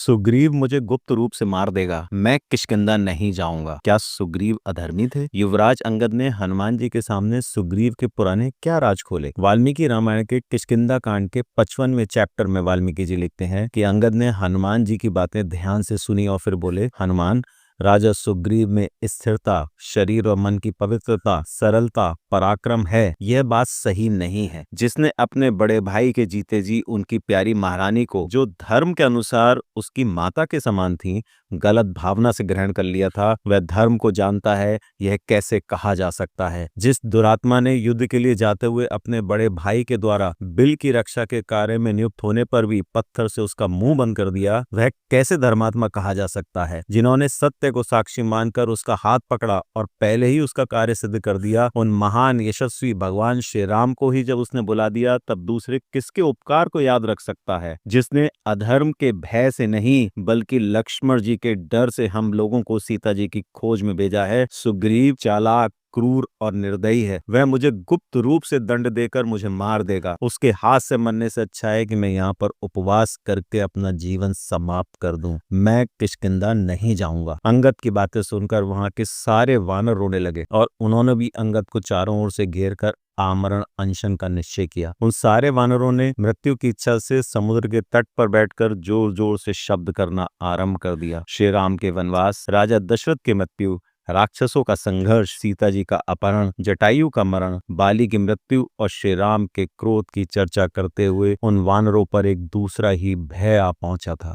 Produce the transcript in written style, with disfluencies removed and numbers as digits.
सुग्रीव मुझे गुप्त रूप से मार देगा, मैं किष्किंधा नहीं जाऊंगा। क्या सुग्रीव अधर्मी थे? युवराज अंगद ने हनुमान जी के सामने सुग्रीव के पुराने क्या राज खोले? वाल्मीकि रामायण के किष्किंधा कांड के 55वें चैप्टर में वाल्मीकि जी लिखते हैं कि अंगद ने हनुमान जी की बातें ध्यान से सुनी और फिर बोले, हनुमान, राजा सुग्रीव में स्थिरता, शरीर और मन की पवित्रता, सरलता, पराक्रम है, यह बात सही नहीं है। जिसने अपने बड़े भाई के जीते जी उनकी प्यारी महारानी को, जो धर्म के अनुसार उसकी माता के समान थी, गलत भावना से ग्रहण कर लिया था, वह धर्म को जानता है, यह कैसे कहा जा सकता है? जिस दुरात्मा ने युद्ध के लिए जाते हुए अपने बड़े भाई के द्वारा बिल की रक्षा के कार्य में नियुक्त होने पर भी पत्थर से उसका मुंह बंद कर दिया, वह कैसे धर्मात्मा कहा जा सकता है? जिन्होंने सत्य को साक्षी मानकर उसका हाथ पकड़ा और पहले ही उसका कार्य सिद्ध कर दिया, उन महान यशस्वी भगवान श्री राम को ही जब उसने बुला दिया, तब दूसरे किसके उपकार को याद रख सकता है? जिसने अधर्म के भय से नहीं बल्कि लक्ष्मण जी के डर से हम लोगों को सीता जी की खोज में भेजा है। सुग्रीव चालाक, क्रूर और निर्दयी है। वह मुझे गुप्त रूप से दंड देकर मुझे मार देगा। उसके हाथ से मरने से अच्छा है कि मैं यहाँ पर उपवास करके अपना जीवन समाप्त कर दूं। मैं किष्किंधा नहीं जाऊंगा। अंगद की बातें सुनकर वहां के सारे वानर रोने लगे और उन्होंने भी अंगद को चारों ओर से घेर कर आमरण अनशन का निश्चय किया। उन सारे वानरों ने मृत्यु की इच्छा से समुद्र के तट पर बैठकर जोर जोर से शब्द करना आरंभ कर दिया। श्री राम के वनवास, राजा दशरथ की मृत्यु, राक्षसों का संघर्ष, सीता जी का अपहरण, जटायु का मरण, बाली की मृत्यु और श्री राम के क्रोध की चर्चा करते हुए उन वानरों पर एक दूसरा ही भय आ पहुंचा था।